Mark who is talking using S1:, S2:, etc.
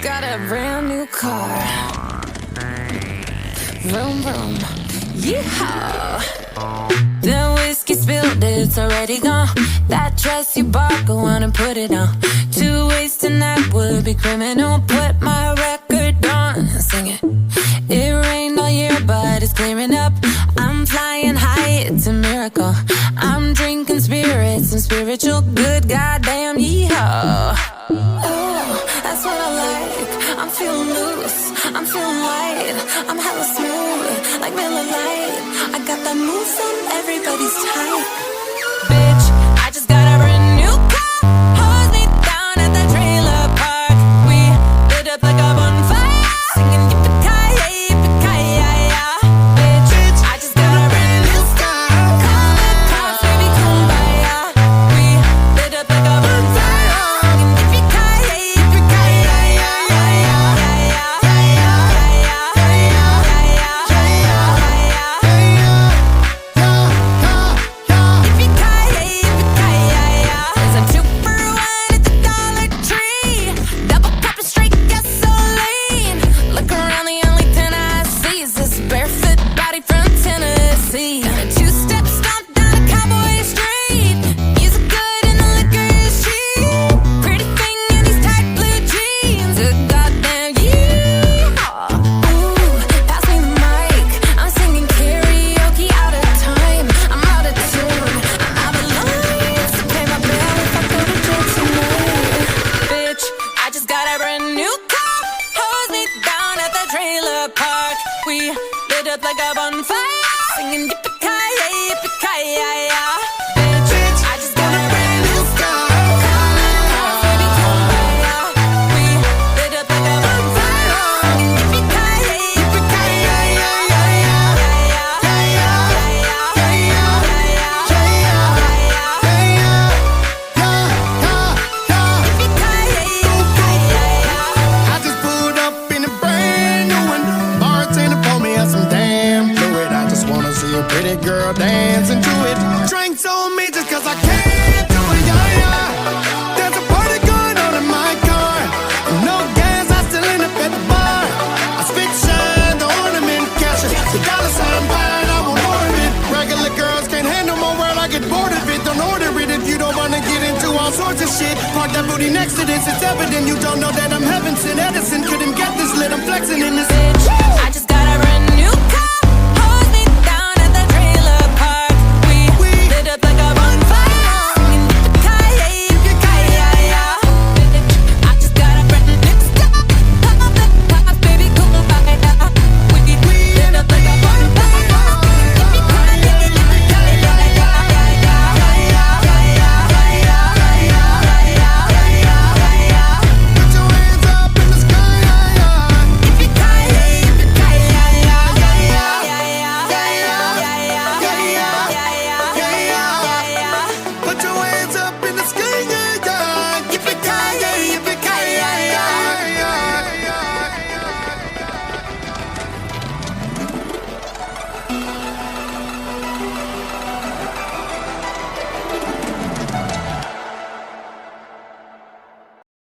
S1: got a brand new car. Vroom, vroom. Yeehaw. The whiskey spilled, it's already gone. That dress you bought, go on and put it on. 2 ways tonight would be criminal. Put my record on, sing it. It rained all year, but it's clearing up. I'm flying high, it's a miracle. I'm drinking spirits and spiritual good, goddamn yeehaw. Oh, that's what I like. I'm feeling loose, I'm feeling light. I'm hella smooth, like Miller Lite. I got that moves on everybody's type. Bitch, I just got a brand new car. Hold me down at the trailer park. We lit up like a bonfire, singing yippee-ki-yay, yippee-ki-yay. Bitch, I just got a brand new car. Call the cops, baby, kumbaya. We lit up like a bonfire, singing yippee-ki-yay, yippee-ki-yay. There's a 2-for-1 at the Dollar Tree. Double cup of straight gasoline. Look around, the only thing I see is this barefoot body from Tennessee. And a 2-step stomp down a cowboy street. Music good and the liquor is cheap. Pretty thing in these tight blue jeans. A goddamn yeehaw. Ooh, pass me the mic. I'm singing karaoke out of time. I'm out of tune. I'm out of line. So pay my bill if I go to jail tonight. Bitch, I just got a brand new car. Hose me down at the trailer park. We lit up like a bonfire, singing yippee-ki-yay, yippee-ki-yay. Bitch, I just got a brand new car. Call the cops, baby, kumbaya. We lit up like a bonfire, singing yippee-ki-yay, yippee-ki-yay.
S2: I just pulled up in a brand new one. Bartender pour me out some damn fluid. I just wanna see a pretty girl dancing to it. Drinks on me just cause I can't do it, yeah, yeah. There's a party going on in my car. No gas, I still end up at the bar. I speak shine, the ornament Kesha. The dollar sign fine, I want more of it. Regular girls can't handle my world, I get bored of it. Don't order it if you don't wanna get into all sorts of shit. Park that booty next to this, it's evident you don't know that I'm heaven sent. Edison couldn't get this lit, I'm flexing in this.
S1: Bitch, I just got